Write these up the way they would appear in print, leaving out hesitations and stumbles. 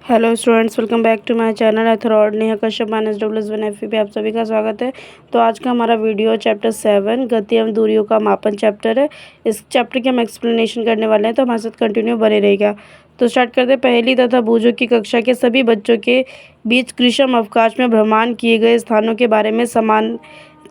Hello students, welcome back to my channel एथरॉड नेहा कश्यप -1 पे आप सभी का स्वागत है। तो आज का हमारा वीडियो चैप्टर 7 गति एवं दूरियों का मापन चैप्टर है। इस चैप्टर की हम एक्सप्लेनेशन करने वाले हैं, तो हमारे साथ कंटिन्यू बने रहेगा। तो स्टार्ट करते हैं। पहली तथा बूझों की कक्षा के सभी बच्चों के बीच ग्रीष्म अवकाश में भ्रमण किए गए स्थानों के बारे में समान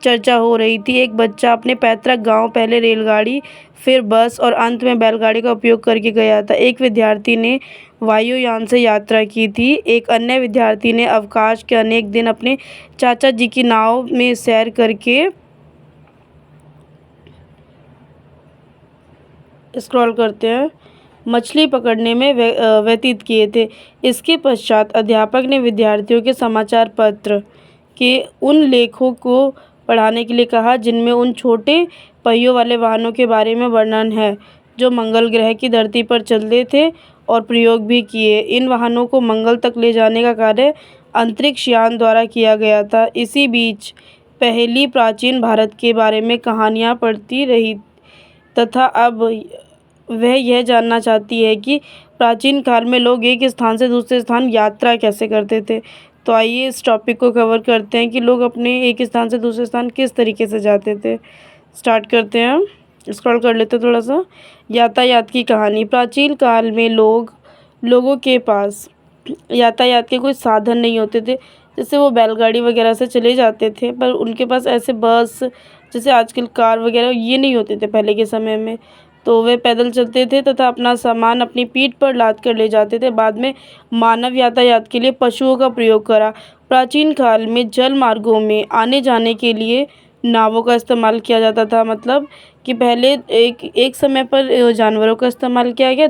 चर्चा हो रही थी। एक बच्चा अपने पैतृक गांव पहले रेलगाड़ी, फिर बस और अंत में बैलगाड़ी का उपयोग करके गया था। एक विद्यार्थी ने वायुयान से यात्रा की थी। एक अन्य विद्यार्थी ने अवकाश के अनेक दिन अपने चाचा जी की नाव में सैर करके स्क्रॉल करते हैं मछली पकड़ने में व्यतीत किए थे। इसके पश्चात अध्यापक ने विद्यार्थियों के समाचार पत्र के उन लेखों को पढ़ाने के लिए कहा जिनमें उन छोटे पहियों वाले वाहनों के बारे में वर्णन है जो मंगल ग्रह की धरती पर चलते थे और प्रयोग भी किए। इन वाहनों को मंगल तक ले जाने का कार्य अंतरिक्ष यान द्वारा किया गया था। इसी बीच पहली प्राचीन भारत के बारे में कहानियाँ पढ़ती रही तथा अब वह यह जानना चाहती है कि प्राचीन काल में लोग एक स्थान से दूसरे स्थान यात्रा कैसे करते थे। तो आइए इस टॉपिक को कवर करते हैं कि लोग अपने एक स्थान से दूसरे स्थान किस तरीके से जाते थे। स्टार्ट करते हैं, हम स्क्रॉल कर लेते हैं थोड़ा सा। यातायात की कहानी। प्राचीन काल में लोगों के पास यातायात के कोई साधन नहीं होते थे, जैसे वो बैलगाड़ी वगैरह से चले जाते थे, पर उनके पास ऐसे बस जैसे आजकल कार वगैरह ये नहीं होते थे पहले के समय में। तो वे पैदल चलते थे तथा अपना सामान अपनी पीठ पर लाद कर ले जाते थे। बाद में मानव यातायात के लिए पशुओं का प्रयोग करा। प्राचीन काल में जल मार्गों में आने जाने के लिए नावों का इस्तेमाल किया जाता था। मतलब कि पहले एक समय पर जानवरों का इस्तेमाल किया गया,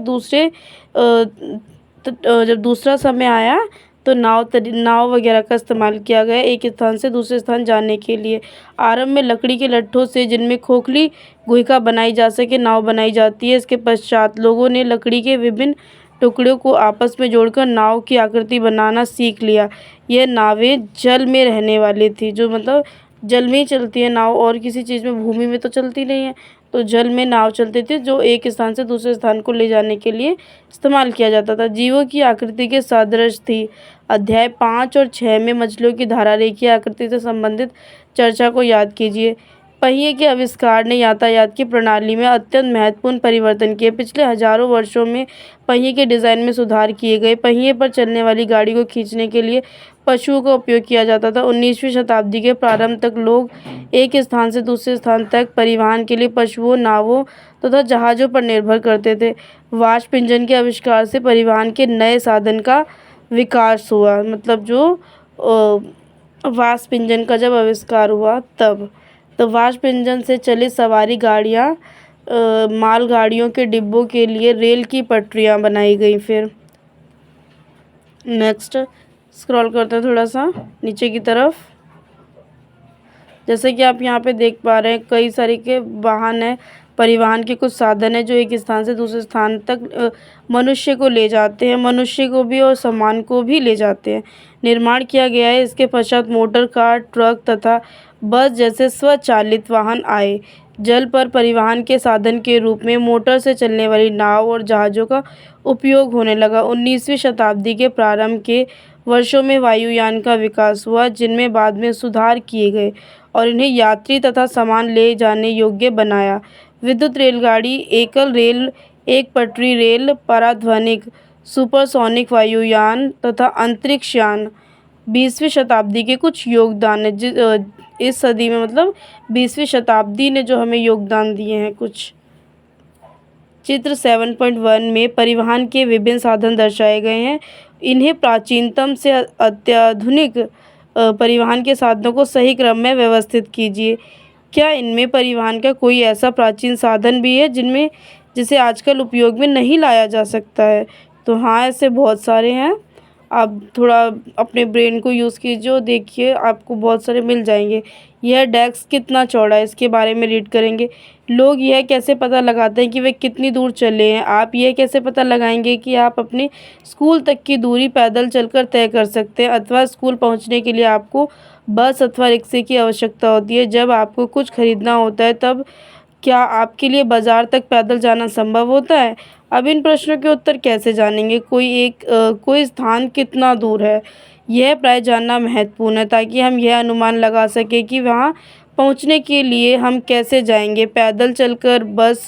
जब दूसरा समय आया तो नाव वगैरह का इस्तेमाल किया गया एक स्थान से दूसरे स्थान जाने के लिए। आरंभ में लकड़ी के लट्ठों से जिनमें खोखली गुहिका बनाई जा सके नाव बनाई जाती है। इसके पश्चात लोगों ने लकड़ी के विभिन्न टुकड़ों को आपस में जोड़कर नाव की आकृति बनाना सीख लिया। यह नावें जल में रहने वाली थी, जो मतलब जल में ही चलती है नाव, और किसी चीज़ में भूमि में तो चलती नहीं है। तो जल में नाव चलते थे जो एक स्थान से दूसरे स्थान को ले जाने के लिए इस्तेमाल किया जाता था। जीवों की आकृति के सादृश थी। अध्याय 5 और 6 में मछलियों की धारारेखीय आकृति से संबंधित चर्चा को याद कीजिए। पहिए के आविष्कार ने यातायात की प्रणाली में अत्यंत महत्वपूर्ण परिवर्तन किए। पिछले हजारों वर्षों में पहिए के डिज़ाइन में सुधार किए गए। पहिए पर चलने वाली गाड़ी को खींचने के लिए पशुओं का उपयोग किया जाता था। 19वीं शताब्दी के प्रारंभ तक लोग एक स्थान से दूसरे स्थान तक परिवहन के लिए पशुओं, नावों तथा जहाज़ों पर निर्भर करते थे। वाष्प इंजन के आविष्कार से परिवहन के नए साधन का विकास हुआ। मतलब जो वाष्प इंजन का जब आविष्कार हुआ तब तो वाष्प इंजन से चली सवारी गाड़ियाँ, मालगाड़ियों के डिब्बों के लिए रेल की पटरियाँ बनाई गई। फिर नेक्स्ट स्क्रॉल करते हैं थोड़ा सा नीचे की तरफ। जैसे कि आप यहाँ पे देख पा रहे हैं कई सारे के वाहन है, परिवहन के कुछ साधन है जो एक स्थान से दूसरे स्थान तक मनुष्य को ले जाते हैं, मनुष्य को भी और सामान को भी ले जाते हैं। निर्माण किया गया है। इसके पश्चात मोटर कार, ट्रक तथा बस जैसे स्वचालित वाहन आए। जल पर परिवहन के साधन के रूप में मोटर से चलने वाली नाव और जहाज़ों का उपयोग होने लगा। 19वीं शताब्दी के प्रारंभ के वर्षों में वायुयान का विकास हुआ, जिनमें बाद में सुधार किए गए और इन्हें यात्री तथा सामान ले जाने योग्य बनाया। विद्युत रेलगाड़ी, एकल रेल, एक पटरी रेल, पराध्वनिक, सुपरसोनिक वायुयान तथा अंतरिक्ष यान 20वीं शताब्दी के कुछ योगदान है। इस सदी में मतलब 20वीं शताब्दी ने जो हमें योगदान दिए हैं कुछ। चित्र 7.1 में परिवहन के विभिन्न साधन दर्शाए गए हैं। इन्हें प्राचीनतम से अत्याधुनिक परिवहन के साधनों को सही क्रम में व्यवस्थित कीजिए। क्या इनमें परिवहन का कोई ऐसा प्राचीन साधन भी है जिसे आजकल उपयोग में नहीं लाया जा सकता है? तो हाँ, ऐसे बहुत सारे हैं। आप थोड़ा अपने ब्रेन को यूज़ कीजिए और देखिए, आपको बहुत सारे मिल जाएंगे। यह डेस्क कितना चौड़ा है, इसके बारे में रीड करेंगे। लोग यह कैसे पता लगाते हैं कि वे कितनी दूर चले हैं? आप यह कैसे पता लगाएंगे कि आप अपने स्कूल तक की दूरी पैदल चलकर तय कर सकते हैं, अथवा स्कूल पहुंचने के लिए आपको बस अथवा रिक्शे की आवश्यकता होती है? जब आपको कुछ खरीदना होता है तब क्या आपके लिए बाज़ार तक पैदल जाना संभव होता है? अब इन प्रश्नों के उत्तर कैसे जानेंगे? कोई स्थान कितना दूर है? यह प्राय जानना महत्वपूर्ण है ताकि हम यह अनुमान लगा सकें कि वहाँ पहुँचने के लिए हम कैसे जाएंगे। पैदल चलकर, बस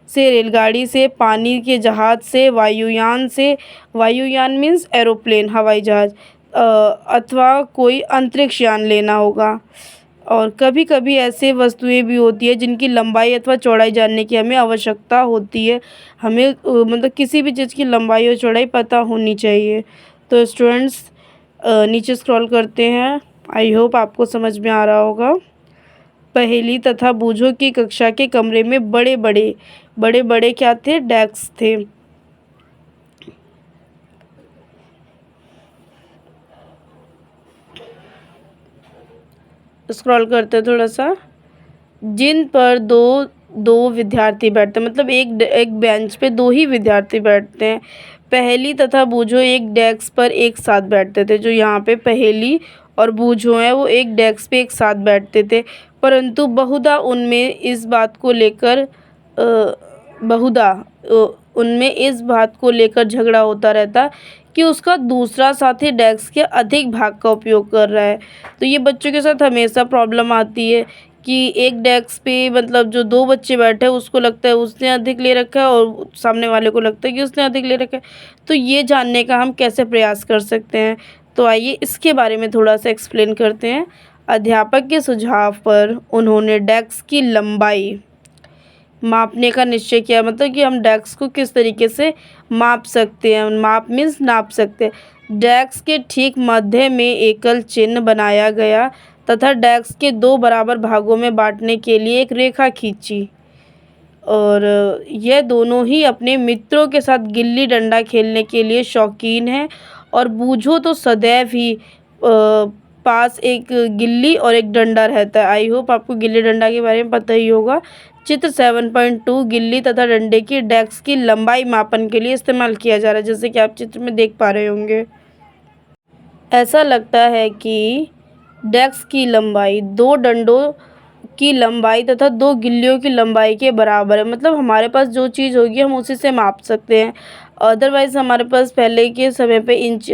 से, रेलगाड़ी से, पानी के जहाज़ से, वायुयान से, वायुयान मीन्स एरोप्लेन, हवाई जहाज़, अथवा कोई अंतरिक्ष यान लेना होगा। और कभी कभी ऐसे वस्तुएं भी होती है जिनकी लंबाई अथवा चौड़ाई जानने की हमें आवश्यकता होती है। हमें मतलब किसी भी चीज़ की लंबाई और चौड़ाई पता होनी चाहिए। तो स्टूडेंट्स, नीचे स्क्रॉल करते हैं। आई होप आपको समझ में आ रहा होगा। पहेली तथा बूझो की कक्षा के कमरे में बड़े बड़े क्या थे? डेस्क थे। स्क्रॉल करते हैं थोड़ा सा। जिन पर दो दो विद्यार्थी बैठते हैं, मतलब एक बेंच पे दो ही विद्यार्थी बैठते हैं। पहेली तथा बूझो एक डेस्क पर एक साथ बैठते थे। जो यहाँ पे पहेली और बूझो हैं वो एक डेस्क पे एक साथ बैठते थे, परंतु बहुधा उनमें इस बात को लेकर झगड़ा होता रहता कि उसका दूसरा साथी डेस्क के अधिक भाग का उपयोग कर रहा है। तो ये बच्चों के साथ हमेशा प्रॉब्लम आती है कि एक डेस्क पे मतलब जो दो बच्चे बैठे हैं उसको लगता है उसने अधिक ले रखा है और सामने वाले को लगता है कि उसने अधिक ले रखा है। तो ये जानने का हम कैसे प्रयास कर सकते हैं? तो आइए इसके बारे में थोड़ा सा एक्सप्लेन करते हैं। अध्यापक के सुझाव पर उन्होंने डेस्क की लंबाई मापने का निश्चय किया, मतलब कि हम डेस्क को किस तरीके से माप सकते हैं। माप मीन्स नाप सकते हैं। डेस्क के ठीक मध्य में एकल चिन्ह बनाया गया तथा डेस्क के दो बराबर भागों में बांटने के लिए एक रेखा खींची। और यह दोनों ही अपने मित्रों के साथ गिल्ली डंडा खेलने के लिए शौकीन हैं। और बूझो तो सदैव ही पास एक गिल्ली और एक डंडा रहता है। आई होप आपको गिल्ली डंडा के बारे में पता ही होगा। चित्र 7.2 गिल्ली तथा डंडे की डेस्क की लंबाई मापन के लिए इस्तेमाल किया जा रहा है, जैसे कि आप चित्र में देख पा रहे होंगे। ऐसा लगता है कि डेस्क की लंबाई दो डंडों की लंबाई तथा दो गिल्लियों की लंबाई के बराबर है। मतलब हमारे पास जो चीज़ होगी हम उसी से माप सकते हैं। अदरवाइज़ हमारे पास पहले के समय पे इंच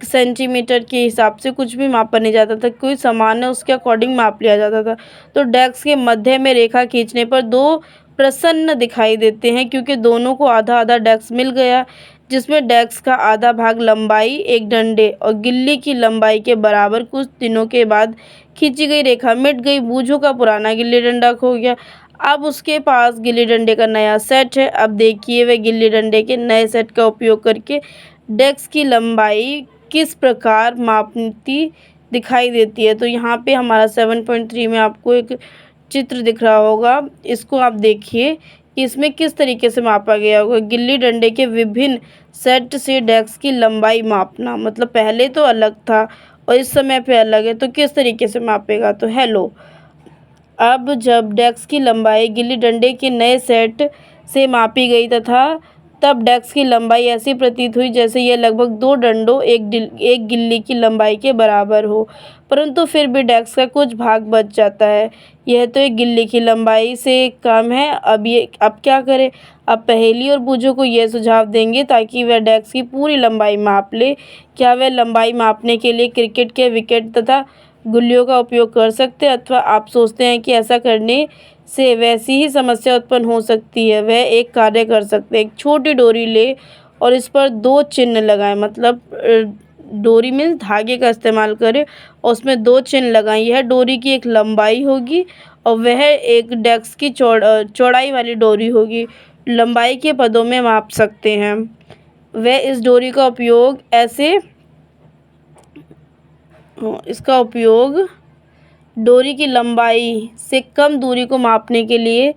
सेंटीमीटर के हिसाब से कुछ भी मापा नहीं जाता था। कोई सामान है उसके अकॉर्डिंग माप लिया जाता था। तो डेस्क के मध्य में रेखा खींचने पर दो प्रसन्न दिखाई देते हैं क्योंकि दोनों को आधा आधा डेस्क मिल गया, जिसमें डेस्क का आधा भाग लंबाई एक डंडे और गिल्ली की लंबाई के बराबर। कुछ दिनों के बाद खींची गई रेखा मिट गई। बूझो का पुराना गिल्ली डंडा खो गया। अब उसके पास गिल्ली डंडे का नया सेट है। अब देखिए वह गिल्ली डंडे के नए सेट का उपयोग करके डेस्क की लंबाई किस प्रकार मापती दिखाई देती है। तो यहाँ पे हमारा 7.3 में आपको एक चित्र दिख रहा होगा, इसको आप देखिए इसमें किस तरीके से मापा गया होगा। गिल्ली डंडे के विभिन्न सेट से डेस्क की लंबाई मापना, मतलब पहले तो अलग था और इस समय पे अलग है, तो किस तरीके से मापेगा। तो हेलो, अब जब डेस्क की लंबाई गिल्ली डंडे के नए सेट से मापी गई तथा तब डेस्क की लंबाई ऐसी प्रतीत हुई जैसे यह लगभग दो डंडों एक गिल्ली की लंबाई के बराबर हो, परंतु फिर भी डेस्क का कुछ भाग बच जाता है। यह तो एक गिल्ली की लंबाई से कम है। अब क्या करें? अब पहेली और बूझो को यह सुझाव देंगे ताकि वह डेस्क की पूरी लंबाई माप ले। क्या वह लंबाई मापने के लिए क्रिकेट के विकेट तथा गुल्लियों का उपयोग कर सकते हैं, अथवा आप सोचते हैं कि ऐसा करने से वैसी ही समस्या उत्पन्न हो सकती है? वह एक कार्य कर सकते हैं, एक छोटी डोरी ले और इस पर दो चिन्ह लगाएं, मतलब डोरी मीन्स धागे का इस्तेमाल करें और उसमें दो चिन्ह लगाएं। यह डोरी की एक लंबाई होगी और वह एक डेस्क की चौड़ाई वाली डोरी होगी। लंबाई के पदों में माप सकते हैं। वह इस डोरी का उपयोग इसका उपयोग डोरी की लंबाई से कम दूरी को मापने के लिए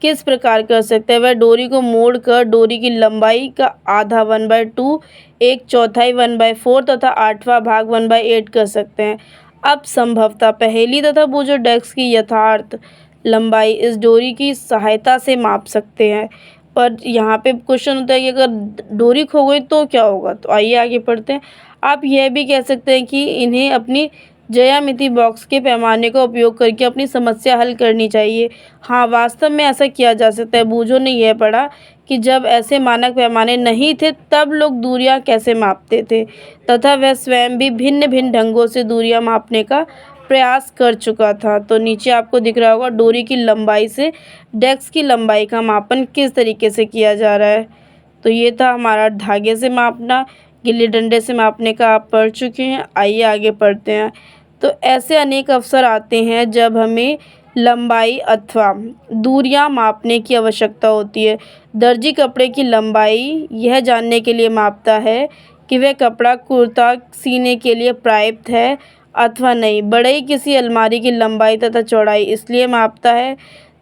किस प्रकार कर सकते हैं? वह डोरी को मोड़कर डोरी की लंबाई का आधा 1/2, एक चौथाई 1/4 तथा आठवां भाग 1/8 कर सकते हैं। अब संभवतः पहेली तथा बूझो डेस्क की यथार्थ लंबाई इस डोरी की सहायता से माप सकते हैं। पर यहाँ पे क्वेश्चन होता है कि अगर डोरी खो गई तो क्या होगा। तो आइए आगे पढ़ते हैं। आप यह भी कह सकते हैं कि इन्हें अपनी ज्यामिति बॉक्स के पैमाने का उपयोग करके अपनी समस्या हल करनी चाहिए। हाँ, वास्तव में ऐसा किया जा सकता है। बूझो ने यह पढ़ा कि जब ऐसे मानक पैमाने नहीं थे तब लोग दूरियां कैसे मापते थे, तथा वह स्वयं भी भिन्न भिन्न ढंगों से दूरियां मापने का प्रयास कर चुका था। तो नीचे आपको दिख रहा होगा डोरी की लंबाई से डेस्क की लंबाई का मापन किस तरीके से किया जा रहा है। तो ये था हमारा धागे से मापना, गिल्ली डंडे से मापने का आप पढ़ चुके हैं। आइए आगे पढ़ते हैं। तो ऐसे अनेक अवसर आते हैं जब हमें लंबाई अथवा दूरियां मापने की आवश्यकता होती है। दर्जी कपड़े की लंबाई यह जानने के लिए मापता है कि वह कपड़ा कुर्ता सीने के लिए पर्याप्त है अथवा नहीं। बढ़ई किसी अलमारी की लंबाई तथा चौड़ाई इसलिए मापता है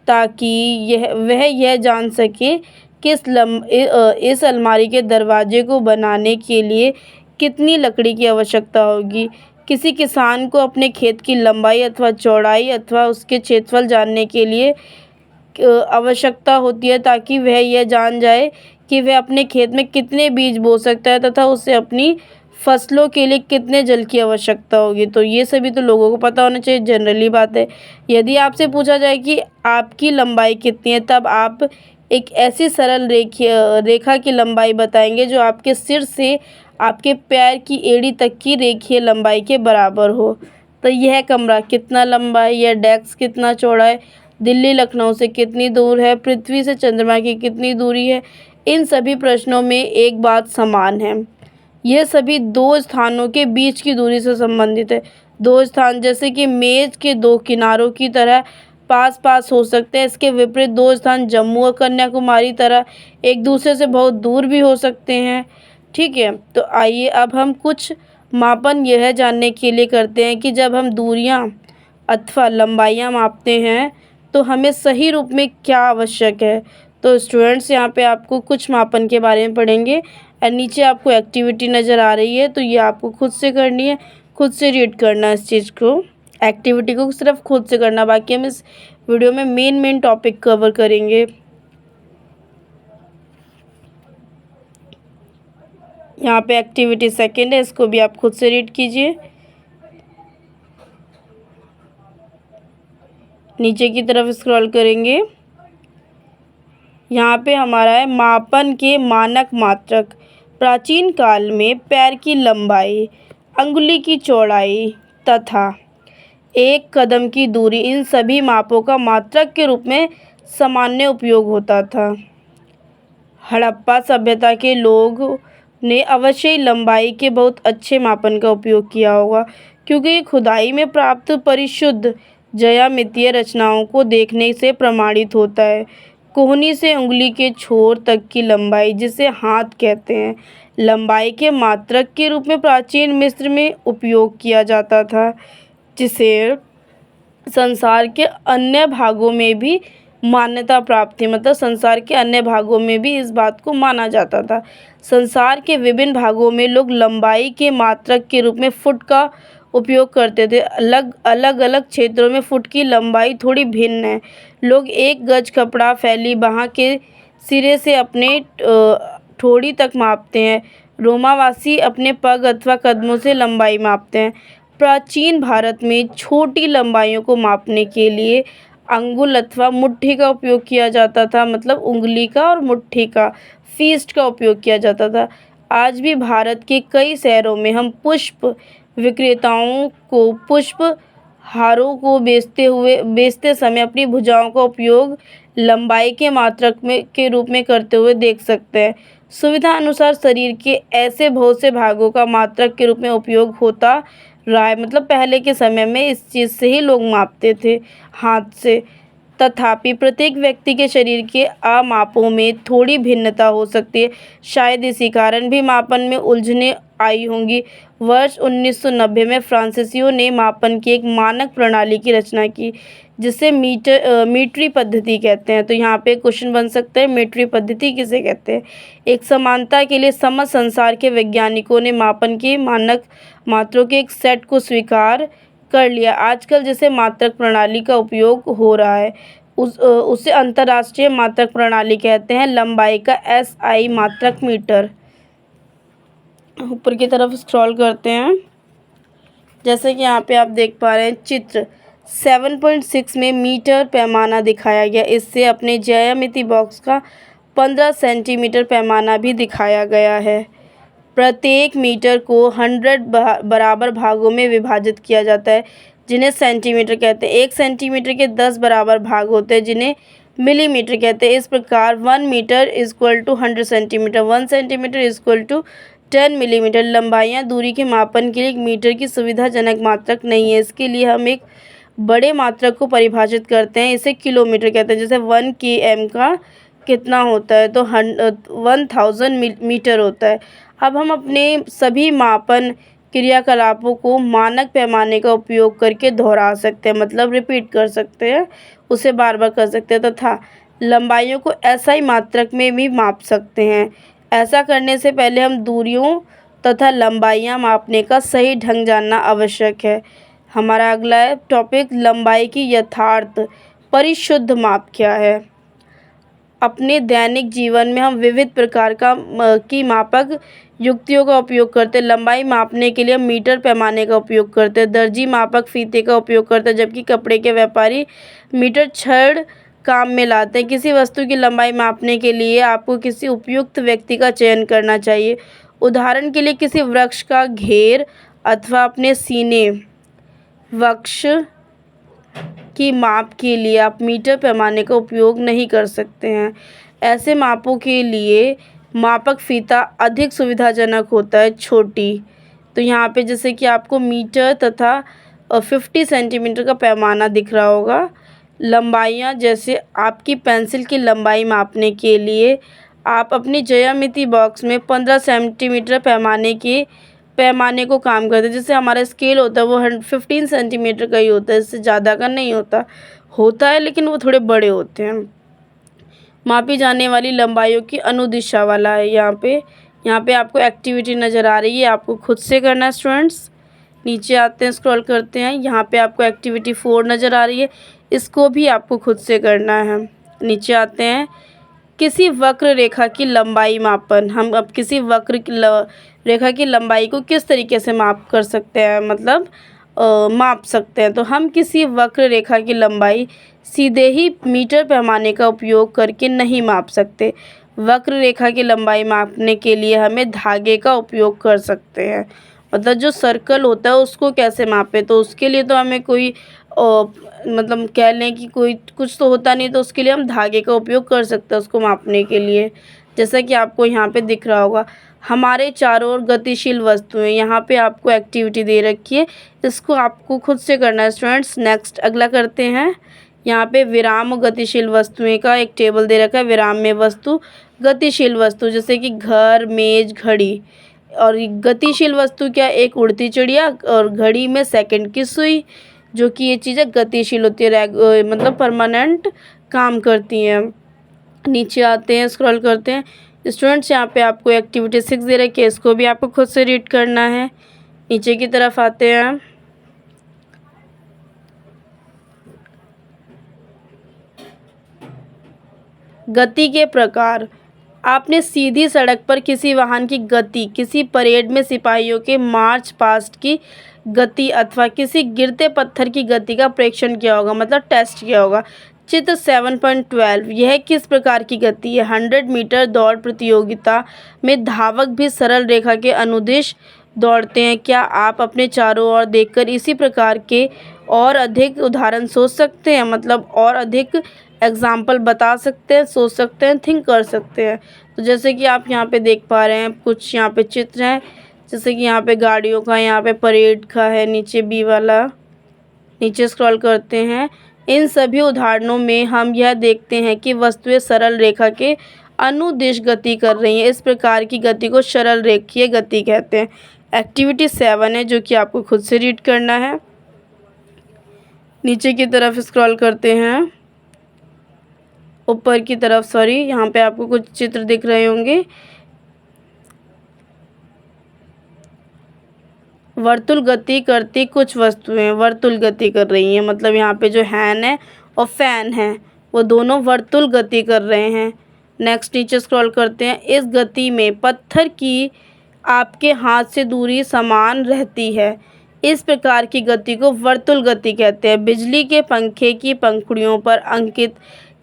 ताकि वह यह जान सके कि इस अलमारी के दरवाजे को बनाने के लिए कितनी लकड़ी की आवश्यकता होगी। किसी किसान को अपने खेत की लंबाई अथवा चौड़ाई अथवा उसके क्षेत्रफल जानने के लिए आवश्यकता होती है ताकि वह यह जान जाए कि वह अपने खेत में कितने बीज बो सकता है तथा उसे अपनी फसलों के लिए कितने जल की आवश्यकता होगी। तो ये सभी तो लोगों को पता होना चाहिए, जनरली बात है। यदि आपसे पूछा जाए कि आपकी लंबाई कितनी है, तब आप एक ऐसी सरल रेखा की लंबाई बताएंगे जो आपके सिर से आपके पैर की एड़ी तक की रेखीय लंबाई के बराबर हो। तो यह कमरा कितना लंबा है, यह डेस्क कितना चौड़ा है, दिल्ली लखनऊ से कितनी दूर है, पृथ्वी से चंद्रमा की कितनी दूरी है, इन सभी प्रश्नों में एक बात समान है। यह सभी दो स्थानों के बीच की दूरी से संबंधित है। दो स्थान जैसे कि मेज के दो किनारों की तरह पास पास हो सकते हैं। इसके विपरीत दो स्थान जम्मू और कन्याकुमारी तरह एक दूसरे से बहुत दूर भी हो सकते हैं। ठीक है, तो आइए अब हम कुछ मापन यह जानने के लिए करते हैं कि जब हम दूरियां अथवा लंबाइयां मापते हैं तो हमें सही रूप में क्या आवश्यक है। तो स्टूडेंट्स, यहाँ पे आपको कुछ मापन के बारे में पढ़ेंगे और नीचे आपको एक्टिविटी नज़र आ रही है, तो ये आपको खुद से करनी है, खुद से रीड करना है इस चीज़ को। एक्टिविटी को सिर्फ खुद से करना, बाकी हम इस वीडियो में मेन टॉपिक कवर करेंगे। यहाँ पे एक्टिविटी सेकंड है, इसको भी आप खुद से रीड कीजिए। नीचे की तरफ स्क्रॉल करेंगे, यहाँ पे हमारा है मापन के मानक मात्रक। प्राचीन काल में पैर की लंबाई, अंगुली की चौड़ाई तथा एक कदम की दूरी, इन सभी मापों का मात्रक के रूप में सामान्य उपयोग होता था। हड़प्पा सभ्यता के लोग ने अवश्य ही लंबाई के बहुत अच्छे मापन का उपयोग किया होगा, क्योंकि ये खुदाई में प्राप्त परिशुद्ध ज्यामितीय रचनाओं को देखने से प्रमाणित होता है। कोहनी से उंगली के छोर तक की लंबाई, जिसे हाथ कहते हैं, लंबाई के मात्रक के रूप में प्राचीन मिस्र में उपयोग किया जाता था, जिसे संसार के अन्य भागों में भी मान्यता प्राप्त थी। मतलब संसार के अन्य भागों में भी इस बात को माना जाता था। संसार के विभिन्न भागों में लोग लंबाई के मात्रक के रूप में फुट का उपयोग करते थे। अलग अलग क्षेत्रों में फुट की लंबाई थोड़ी भिन्न है। लोग एक गज कपड़ा फैली बाँह के सिरे से अपने ठोड़ी तक मापते हैं। रोमावासी अपने पग अथवा कदमों से लंबाई मापते हैं। प्राचीन भारत में छोटी लंबाइयों को मापने के लिए अंगुल अथवा मुट्ठी का उपयोग किया जाता था। मतलब उंगली का और मुट्ठी का, फीस्ट का उपयोग किया जाता था। आज भी भारत के कई शहरों में हम पुष्प विक्रेताओं को पुष्प हारों को बेचते समय अपनी भुजाओं का उपयोग लंबाई के मात्रक के रूप में करते हुए देख सकते हैं। सुविधा अनुसार शरीर के ऐसे बहुत से भागों का मात्रक के रूप में उपयोग होता रहा है। मतलब पहले के समय में इस चीज़ से ही लोग मापते थे, हाथ से। तथापि प्रत्येक व्यक्ति के शरीर के मापों में थोड़ी भिन्नता हो सकती है। शायद इसी कारण भी मापन में उलझनें आई होंगी। वर्ष 1990 में फ्रांसीसियों ने मापन की एक मानक प्रणाली की रचना की, जिसे मीट्री पद्धति कहते हैं। तो यहाँ पे क्वेश्चन बन सकता है, मीट्री पद्धति किसे कहते हैं। एक समानता के लिए समस्त संसार के वैज्ञानिकों ने मापन के मानक मात्रों के एक सेट को स्वीकार कर लिया। आजकल जिसे मात्रक प्रणाली का उपयोग हो रहा है उसे अंतर्राष्ट्रीय मात्रक प्रणाली कहते हैं। लंबाई का SI मात्रक मीटर। ऊपर की तरफ स्क्रॉल करते हैं, जैसे कि यहाँ पे आप देख पा रहे हैं चित्र 7.6 में मीटर पैमाना दिखाया गया। इससे अपने ज्यामिति बॉक्स का 15 सेंटीमीटर पैमाना भी दिखाया गया है। प्रत्येक मीटर को 100 बराबर भागों में विभाजित किया जाता है, जिन्हें सेंटीमीटर कहते हैं। 1 सेंटीमीटर के 10 बराबर भाग होते हैं, जिन्हें मिलीमीटर कहते हैं। इस प्रकार 1 metre equal to 100 centimetre, 1 centimetre equal to 10 millimetre. लंबाइयाँ दूरी के मापन के लिए एक मीटर की सुविधाजनक मात्रक नहीं है। इसके लिए हम एक बड़े मात्रक को परिभाषित करते हैं, इसे किलोमीटर कहते हैं। जैसे 1 km का कितना होता है, तो 1000 मीटर होता है। अब हम अपने सभी मापन क्रियाकलापों को मानक पैमाने का उपयोग करके दोहरा सकते हैं, मतलब रिपीट कर सकते हैं, उसे बार बार कर सकते हैं तथा लंबाइयों को एसआई मात्रक में भी माप सकते हैं। ऐसा करने से पहले हम दूरियों तथा लंबाइयाँ मापने का सही ढंग जानना आवश्यक है। हमारा अगला है टॉपिक लंबाई की यथार्थ परिशुद्ध माप क्या है। अपने दैनिक जीवन में हम विविध प्रकार की मापक युक्तियों का उपयोग करते हैं। लंबाई मापने के लिए हम मीटर पैमाने का उपयोग करते हैं। दर्जी मापक फीते का उपयोग करते हैं, जबकि कपड़े के व्यापारी मीटर छड़ काम में लाते हैं। किसी वस्तु की लंबाई मापने के लिए आपको किसी उपयुक्त व्यक्ति का चयन करना चाहिए। उदाहरण के लिए किसी वृक्ष का घेर अथवा अपने सीने वृक्ष की माप के लिए आप मीटर पैमाने का उपयोग नहीं कर सकते हैं। ऐसे मापों के लिए मापक फीता अधिक सुविधाजनक होता है। छोटी, तो यहाँ पे जैसे कि आपको मीटर तथा 50 सेंटीमीटर का पैमाना दिख रहा होगा। लंबाइयाँ, जैसे आपकी पेंसिल की लंबाई मापने के लिए आप अपनी ज्यामिति बॉक्स में 15 सेंटीमीटर पैमाने को काम करते हैं। जैसे हमारा स्केल होता है वो 15 सेंटीमीटर का ही होता है, इससे ज़्यादा का नहीं होता है, लेकिन वो थोड़े बड़े होते हैं। मापी जाने वाली लंबाइयों की अनुदिशा वाला है। यहाँ पे आपको एक्टिविटी नज़र आ रही है, आपको खुद से करना है स्टूडेंट्स। नीचे आते हैं, स्क्रॉल करते हैं, यहाँ पे आपको एक्टिविटी 4 नज़र आ रही है, इसको भी आपको खुद से करना है। नीचे आते हैं, किसी वक्र रेखा की लंबाई मापन। हम अब किसी वक्र की रेखा की लंबाई को किस तरीके से माप कर सकते हैं, मतलब माप सकते हैं। तो हम किसी वक्र रेखा की लंबाई सीधे ही मीटर पैमाने का उपयोग करके नहीं माप सकते। वक्र रेखा की लंबाई मापने के लिए हमें धागे का उपयोग कर सकते हैं। मतलब जो सर्कल होता है उसको कैसे मापे, तो उसके लिए तो हमें कोई मतलब कह लें कि कोई कुछ तो होता नहीं, तो उसके लिए हम धागे का उपयोग कर सकते हैं उसको मापने के लिए। जैसा कि आपको यहाँ पे दिख रहा होगा, हमारे चारों ओर गतिशील वस्तुएं। यहाँ पे आपको एक्टिविटी दे रखी है, इसको आपको खुद से करना है स्टूडेंट्स। नेक्स्ट अगला करते हैं। यहाँ पे विराम और गतिशील वस्तुएं का एक टेबल दे रखा है। विराम में वस्तु, गतिशील वस्तु जैसे कि घर, मेज, घड़ी। और गतिशील वस्तु क्या, एक उड़ती चिड़िया, और घड़ी में सेकंड की सुई, जो कि ये चीज़ें गतिशील होती है, मतलब परमानेंट काम करती हैं। नीचे आते हैं, स्क्रॉल करते हैं स्टूडेंट्स। यहाँ पे आपको एक्टिविटी 6 दे रखी है, इसको भी आपको खुद से रीड करना है। नीचे की तरफ आते हैं, गति के प्रकार। आपने सीधी सड़क पर किसी वाहन की गति, किसी परेड में सिपाहियों के मार्च पास्ट की गति अथवा किसी गिरते पत्थर की गति का प्रेक्षण किया होगा, मतलब टेस्ट किया होगा। चित्र 7.12, यह किस प्रकार की गति है। 100 मीटर दौड़ प्रतियोगिता में धावक भी सरल रेखा के अनुदिश दौड़ते हैं। क्या आप अपने चारों ओर देखकर इसी प्रकार के और अधिक उदाहरण सोच सकते हैं, मतलब और अधिक एग्जाम्पल बता सकते हैं, सोच सकते हैं, थिंक कर सकते हैं। तो जैसे कि आप यहाँ पे देख पा रहे हैं, कुछ यहाँ पे चित्र हैं, जैसे कि यहाँ पे गाड़ियों का, यहाँ पे परेड का है, नीचे बी वाला। नीचे स्क्रॉल करते हैं। इन सभी उदाहरणों में हम यह देखते हैं कि वस्तुएं सरल रेखा के अनुदिश गति कर रही हैं। इस प्रकार की गति को सरल रेखीय गति कहते हैं। एक्टिविटी 7 है, जो कि आपको खुद से रीड करना है। नीचे की तरफ स्क्रॉल करते हैं, ऊपर की तरफ, सॉरी, यहाँ पे आपको कुछ चित्र दिख रहे होंगे। वर्तुल गति करती कुछ वस्तुएं वर्तुल गति कर रही हैं, मतलब यहाँ पे जो हैंड है और फैन है वो दोनों वर्तुल गति कर रहे हैं। नेक्स्ट नीचे स्क्रॉल करते हैं। इस गति में पत्थर की आपके हाथ से दूरी समान रहती है। इस प्रकार की गति को वर्तुल गति कहते हैं। बिजली के पंखे की पंखुड़ियों पर अंकित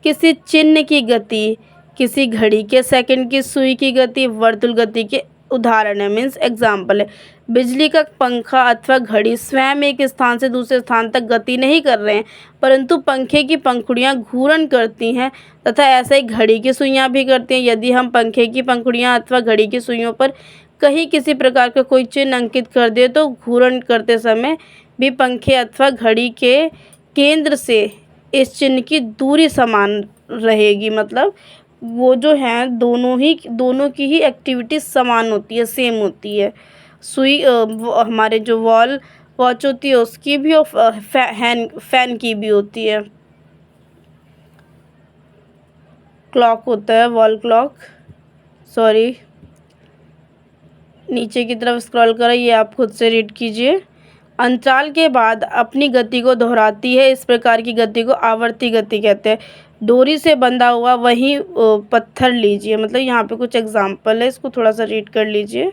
किसी चिन्ह की गति, किसी घड़ी के सेकंड की सुई की गति वर्तुल गति के उदाहरण है, मीन्स एग्जाम्पल है। बिजली का पंखा अथवा घड़ी स्वयं एक स्थान से दूसरे स्थान तक गति नहीं कर रहे हैं, परंतु पंखे की पंखुड़ियाँ घूर्णन करती हैं तथा ऐसा ही घड़ी की सुइयाँ भी करती हैं। यदि हम पंखे की पंखुड़ियाँ अथवा घड़ी की सुइयों पर कहीं किसी प्रकार का कोई चिन्ह अंकित कर दे तो घूर्णन करते समय भी पंखे अथवा घड़ी के केंद्र से इस चिन्ह की दूरी समान रहेगी। मतलब वो जो हैं दोनों की ही एक्टिविटी समान होती है, सेम होती है। सुई हमारे जो वॉच होती है उसकी भी और फैन की भी होती है। क्लॉक होता है, वॉल क्लॉक, सॉरी नीचे की तरफ स्क्रॉल करें, ये आप खुद से रीड कीजिए। अंतराल के बाद अपनी गति को दोहराती है, इस प्रकार की गति को आवर्ती गति कहते हैं। डोरी से बंधा हुआ वही पत्थर लीजिए, मतलब यहाँ पे कुछ एग्जाम्पल है, इसको थोड़ा सा रीड कर लीजिए।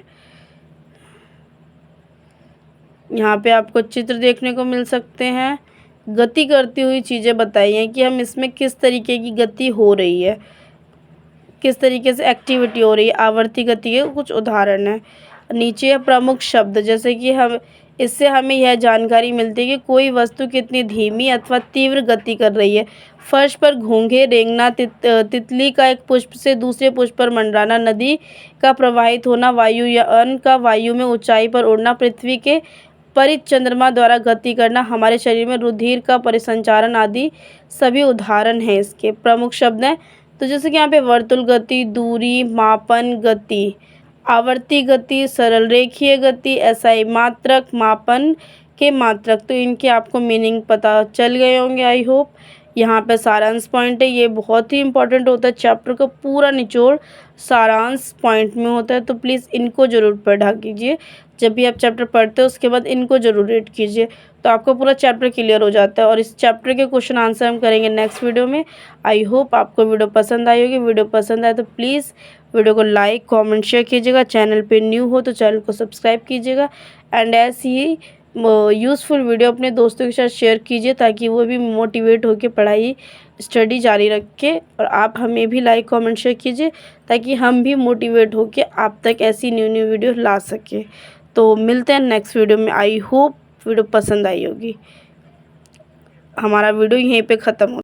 यहाँ पे आपको चित्र देखने को मिल सकते हैं। गति करती हुई चीज़ें बताई हैं कि हम इसमें किस तरीके की गति हो रही है, किस तरीके से एक्टिविटी हो रही है। आवर्ती गति के कुछ उदाहरण हैं। नीचे है प्रमुख शब्द, जैसे कि इससे हमें यह जानकारी मिलती है कि कोई वस्तु कितनी धीमी अथवा तीव्र गति कर रही है। फर्श पर घोंघे रेंगना, तितली का एक पुष्प से दूसरे पुष्प पर मंडराना, नदी का प्रवाहित होना, वायुयान का वायु में ऊंचाई पर उड़ना, पृथ्वी के परिचंद्रमा द्वारा गति करना, हमारे शरीर में रुधिर का परिसंचारण आदि सभी उदाहरण हैं इसके प्रमुख शब्द हैं। तो जैसे कि यहाँ पे वर्तुल गति, दूरी, मापन, गति, आवर्ती गति, सरल रेखीय गति, एसआई मात्रक, मापन के मात्रक, तो इनके आपको मीनिंग पता चल गए होंगे आई होप। यहाँ पे सारांश पॉइंट है, ये बहुत ही इंपॉर्टेंट होता है, चैप्टर का पूरा निचोड़ सारांश पॉइंट में होता है, तो प्लीज़ इनको ज़रूर पढ़ा कीजिए। जब भी आप चैप्टर पढ़ते हो उसके बाद इनको ज़रूर रीड कीजिए, तो आपको पूरा चैप्टर क्लियर हो जाता है। और इस चैप्टर के क्वेश्चन आंसर हम करेंगे नेक्स्ट वीडियो में। आई होप आपको वीडियो पसंद आई होगी। वीडियो पसंद आए तो प्लीज़ वीडियो को लाइक, कमेंट, शेयर कीजिएगा। चैनल पे न्यू हो तो चैनल को सब्सक्राइब कीजिएगा। एंड ऐसी ही यूज़फुल वीडियो अपने दोस्तों के साथ शेयर कीजिए ताकि वो भी मोटिवेट होकर पढ़ाई स्टडी जारी रखे। और आप हमें भी लाइक, कमेंट, शेयर कीजिए ताकि हम भी मोटिवेट होकर आप तक ऐसी न्यू वीडियो ला सकें। तो मिलते हैं नेक्स्ट वीडियो में। आई होप वीडियो पसंद आई होगी। हमारा वीडियो यहीं पे ख़त्म हो